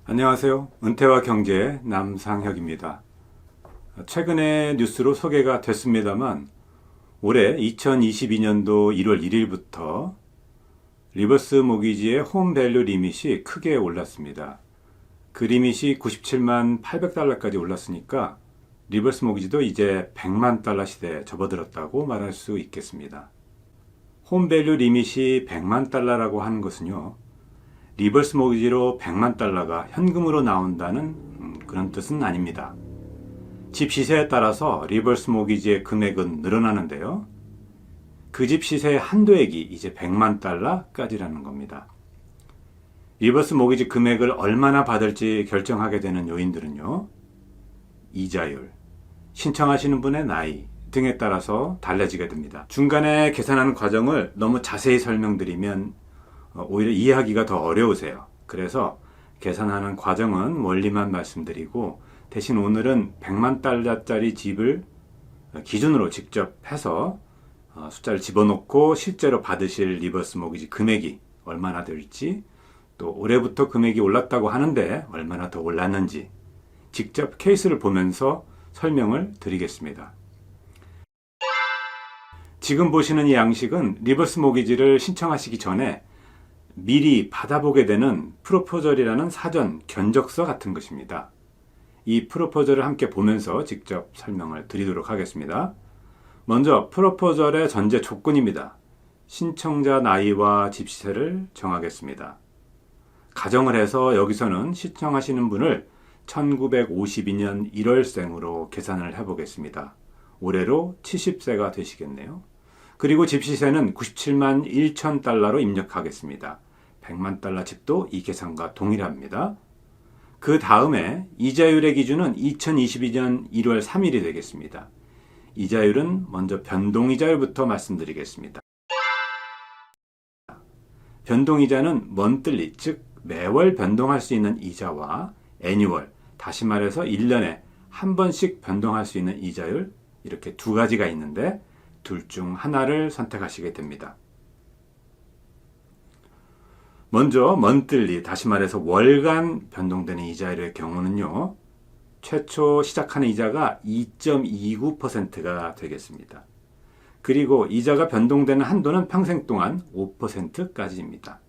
안녕하세요. 은퇴와 경제의 남상혁입니다. 최근에 뉴스로 소개가 됐습니다만 올해 2022년도 1월 1일부터 리버스 모기지의 홈밸류 리밋이 크게 올랐습니다. 그 리밋이 97만 800달러까지 올랐으니까 리버스 모기지도 이제 100만 달러 시대에 접어들었다고 말할 수 있겠습니다. 홈밸류 리밋이 100만 달러라고 하는 것은요, 리버스 모기지로 100만 달러가 현금으로 나온다는 그런 뜻은 아닙니다. 집 시세에 따라서 리버스 모기지의 금액은 늘어나는데요. 그 집 시세의 한도액이 이제 100만 달러까지라는 겁니다. 리버스 모기지 금액을 얼마나 받을지 결정하게 되는 요인들은요, 이자율, 신청하시는 분의 나이 등에 따라서 달라지게 됩니다. 중간에 계산하는 과정을 너무 자세히 설명드리면 오히려 이해하기가 더 어려우세요. 그래서 계산하는 과정은 원리만 말씀드리고, 대신 오늘은 100만 달러짜리 집을 기준으로 직접 해서 숫자를 집어넣고 실제로 받으실 리버스 모기지 금액이 얼마나 될지, 또 올해부터 금액이 올랐다고 하는데 얼마나 더 올랐는지 직접 케이스를 보면서 설명을 드리겠습니다. 지금 보시는 이 양식은 리버스 모기지를 신청하시기 전에 미리 받아보게 되는 프로포절이라는 사전 견적서 같은 것입니다. 이 프로포절을 함께 보면서 직접 설명을 드리도록 하겠습니다. 먼저 프로포절의 전제 조건입니다. 신청자 나이와 집 시세를 정하겠습니다. 가정을 해서 여기서는 신청하시는 분을 1952년 1월생으로 계산을 해보겠습니다. 올해로 70세가 되시겠네요. 그리고 집 시세는 97만 1천 달러로 입력하겠습니다. 100만 달러 집도 이 계산과 동일합니다. 그 다음에 이자율의 기준은 2022년 1월 3일이 되겠습니다. 이자율은 먼저 변동이자율부터 말씀드리겠습니다. 변동이자는 먼틀리, 즉 매월 변동할 수 있는 이자와 애니월, 다시 말해서 1년에 한 번씩 변동할 수 있는 이자율, 이렇게 두 가지가 있는데 둘 중 하나를 선택하시게 됩니다. 먼저 먼틀리, 다시 말해서 월간 변동되는 이자율의 경우는요, 최초 시작하는 이자가 2.29%가 되겠습니다. 그리고 이자가 변동되는 한도는 평생 동안 5%까지입니다.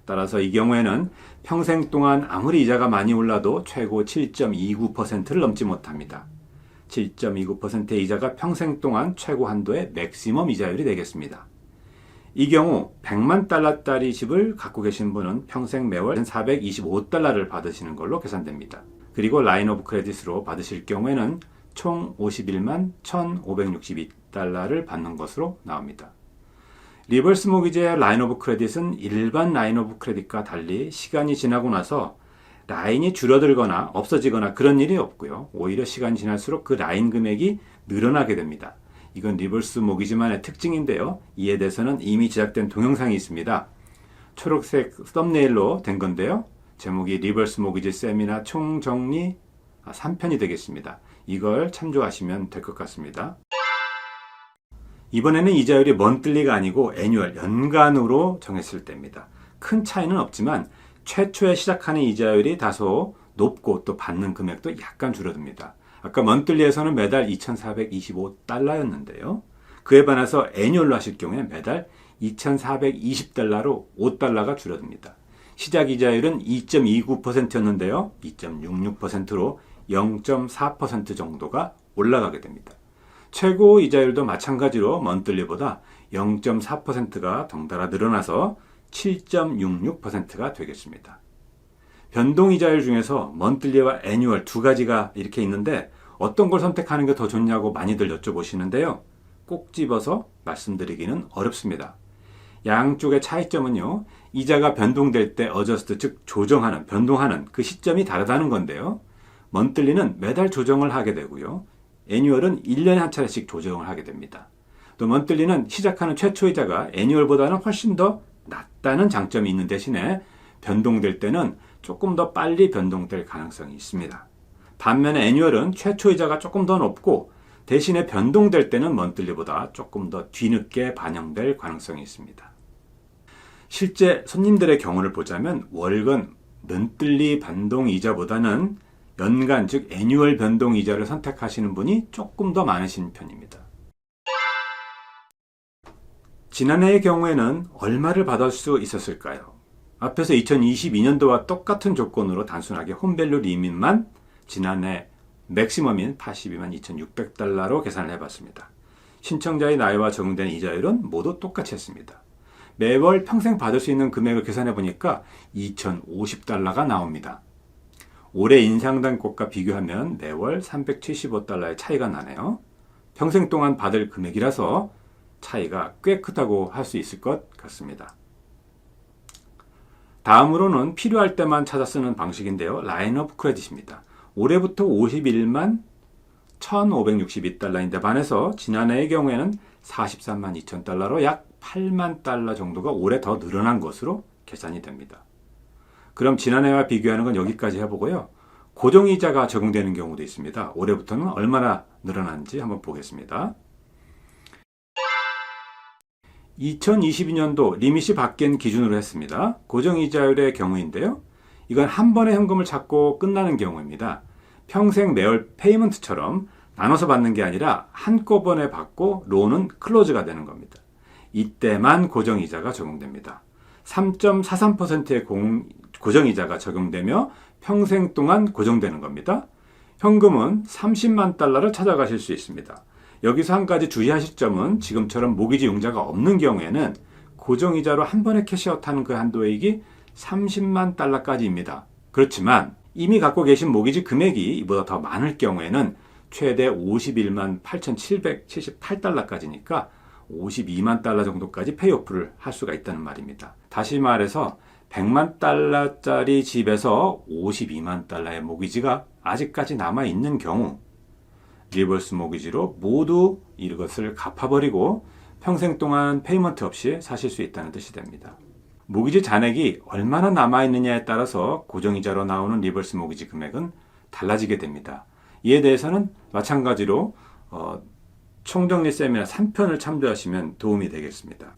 따라서 이 경우에는 평생 동안 아무리 이자가 많이 올라도 최고 7.29%를 넘지 못합니다. 7.29%의 이자가 평생 동안 최고 한도의 맥시멈 이자율이 되겠습니다. 이 경우 100만 달러짜리 집을 갖고 계신 분은 평생 매월 425달러를 받으시는 걸로 계산됩니다. 그리고 라인 오브 크레딧으로 받으실 경우에는 총 51만 1,562달러를 받는 것으로 나옵니다. 리버스 모기지의 라인 오브 크레딧은 일반 라인 오브 크레딧과 달리 시간이 지나고 나서 라인이 줄어들거나 없어지거나 그런 일이 없고요. 오히려 시간이 지날수록 그 라인 금액이 늘어나게 됩니다. 이건 리버스 모기지만의 특징인데요. 이에 대해서는 이미 제작된 동영상이 있습니다. 초록색 썸네일로 된 건데요. 제목이 리버스 모기지 세미나 총정리 3편이 되겠습니다. 이걸 참조하시면 될 것 같습니다. 이번에는 이자율이 먼틀리가 아니고 애뉴얼, 연간으로 정했을 때입니다. 큰 차이는 없지만 최초에 시작하는 이자율이 다소 높고 또 받는 금액도 약간 줄어듭니다. 아까 먼틀리에서는 매달 2,425달러였는데요. 그에 반해서 애뉴얼로 하실 경우에 매달 2,420달러로 5달러가 줄어듭니다. 시작 이자율은 2.29%였는데요. 2.66%로 0.4% 정도가 올라가게 됩니다. 최고 이자율도 마찬가지로 먼틀리보다 0.4%가 덩달아 늘어나서 7.66%가 되겠습니다. 변동 이자율 중에서 먼틀리와 애뉴얼 두 가지가 이렇게 있는데 어떤 걸 선택하는 게 더 좋냐고 많이들 여쭤보시는데요. 꼭 집어서 말씀드리기는 어렵습니다. 양쪽의 차이점은요, 이자가 변동될 때 어저스트, 즉 조정하는, 변동하는 그 시점이 다르다는 건데요. 먼틀리는 매달 조정을 하게 되고요. 애뉴얼은 1년에 한 차례씩 조정을 하게 됩니다. 또 먼틀리는 시작하는 최초 이자가 애뉴얼보다는 훨씬 더 낮다는 장점이 있는 대신에 변동될 때는 조금 더 빨리 변동될 가능성이 있습니다. 반면에 애뉴얼은 최초 이자가 조금 더 높고 대신에 변동될 때는 먼틀리보다 조금 더 뒤늦게 반영될 가능성이 있습니다. 실제 손님들의 경우를 보자면 월간 넌뜰리 반동 이자보다는 연간 즉 애뉴얼 변동 이자를 선택하시는 분이 조금 더 많으신 편입니다. 지난해의 경우에는 얼마를 받을 수 있었을까요? 앞에서 2022년도와 똑같은 조건으로 단순하게 홈밸류 리밋만 지난해 맥시멈인 82만 2,600달러로 계산을 해봤습니다. 신청자의 나이와 적용되는 이자율은 모두 똑같이 했습니다. 매월 평생 받을 수 있는 금액을 계산해 보니까 2,050달러가 나옵니다. 올해 인상된 곳과 비교하면 매월 375달러의 차이가 나네요. 평생 동안 받을 금액이라서 차이가 꽤 크다고 할 수 있을 것 같습니다. 다음으로는 필요할 때만 찾아 쓰는 방식인데요. 라인 오브 크레딧입니다. 올해부터 51만 1,562달러인데 반해서 지난해의 경우에는 43만 2천 달러로 약 8만 달러 정도가 올해 더 늘어난 것으로 계산이 됩니다. 그럼 지난해와 비교하는 건 여기까지 해보고요. 고정이자가 적용되는 경우도 있습니다. 올해부터는 얼마나 늘어난지 한번 보겠습니다. 2022년도 리밋이 바뀐 기준으로 했습니다. 고정이자율의 경우인데요. 이건 한 번에 현금을 찾고 끝나는 경우입니다. 평생 매월 페이먼트처럼 나눠서 받는 게 아니라 한꺼번에 받고 론은 클로즈가 되는 겁니다. 이때만 고정이자가 적용됩니다. 3.43%의 고정이자가 적용되며 평생 동안 고정되는 겁니다. 현금은 30만 달러를 찾아가실 수 있습니다. 여기서 한 가지 주의하실 점은 지금처럼 모기지 융자가 없는 경우에는 고정이자로 한 번에 캐시아웃하는 그 한도액이 30만 달러까지입니다. 그렇지만 이미 갖고 계신 모기지 금액이 이보다 더 많을 경우에는 최대 51만 8,778달러까지니까 52만 달러 정도까지 페이오프를 할 수가 있다는 말입니다. 다시 말해서 100만 달러짜리 집에서 52만 달러의 모기지가 아직까지 남아있는 경우 리버스 모기지로 모두 이것을 갚아버리고 평생 동안 페이먼트 없이 사실 수 있다는 뜻이 됩니다. 모기지 잔액이 얼마나 남아있느냐에 따라서 고정이자로 나오는 리버스 모기지 금액은 달라지게 됩니다. 이에 대해서는 마찬가지로 총정리 세미나 3편을 참조하시면 도움이 되겠습니다.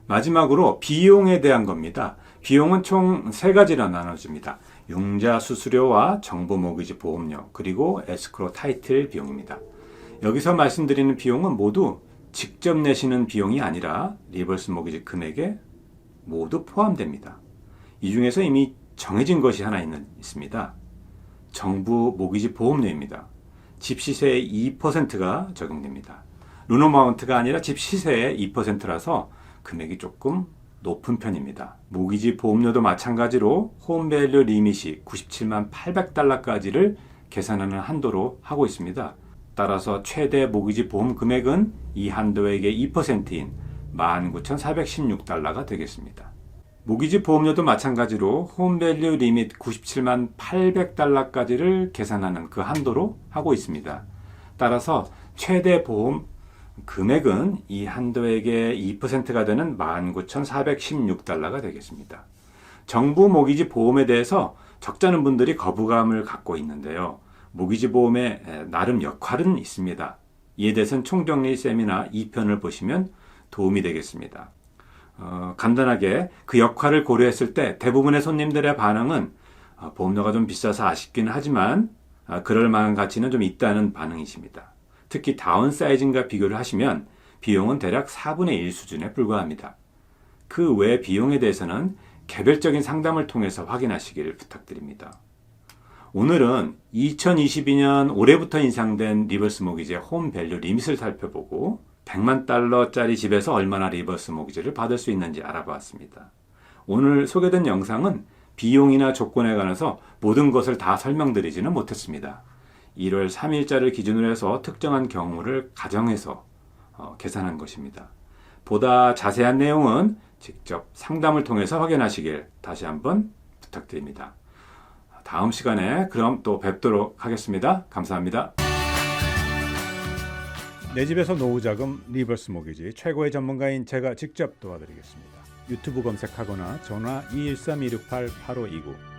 마지막으로 비용에 대한 겁니다. 비용은 총 3가지로 나눠집니다. 융자 수수료와 정보 모기지 보험료 그리고 에스크로 타이틀 비용입니다. 여기서 말씀드리는 비용은 모두 직접 내시는 비용이 아니라 리버스 모기지 금액에 모두 포함됩니다. 이 중에서 이미 정해진 것이 하나 있습니다. 정부 모기지 보험료입니다. 집 시세의 2%가 적용됩니다. 룬 어마운트가 아니라 집 시세의 2%라서 금액이 조금 높은 편입니다. 모기지 보험료도 마찬가지로 홈밸류 리밋이 97만 800달러까지를 계산하는 한도로 하고 있습니다. 따라서 최대 모기지 보험 금액은 이 한도액의 2%인 19,416달러가 되겠습니다. 모기지 보험료도 마찬가지로 홈밸류 리밋 97만 800달러까지를 계산하는 그 한도로 하고 있습니다. 따라서 최대 보험 금액은 이 한도액의 2%가 되는 19,416달러가 되겠습니다. 정부 모기지 보험에 대해서 적잖은 분들이 거부감을 갖고 있는데요. 모기지 보험에 나름 역할은 있습니다. 이에 대해서는 총정리 세미나 2편을 보시면 도움이 되겠습니다. 간단하게 그 역할을 고려했을 때 대부분의 손님들의 반응은 보험료가 좀 비싸서 아쉽기는 하지만 그럴 만한 가치는 좀 있다는 반응이십니다. 특히 다운사이징과 비교를 하시면 비용은 대략 4분의 1 수준에 불과합니다. 그 외 비용에 대해서는 개별적인 상담을 통해서 확인하시길 부탁드립니다. 오늘은 2022년 올해부터 인상된 리버스 모기지의 홈밸류 리밋을 살펴보고 100만 달러짜리 집에서 얼마나 리버스 모기지를 받을 수 있는지 알아보았습니다. 오늘 소개된 영상은 비용이나 조건에 관해서 모든 것을 다 설명드리지는 못했습니다. 1월 3일자를 기준으로 해서 특정한 경우를 가정해서 계산한 것입니다. 보다 자세한 내용은 직접 상담을 통해서 확인하시길 다시 한번 부탁드립니다. 다음 시간에 그럼 또 뵙도록 하겠습니다. 감사합니다. 내 집에서 노후자금 리버스 모기지 최고의 전문가인 제가 직접 도와드리겠습니다. 유튜브 검색하거나 전화 213-268-8529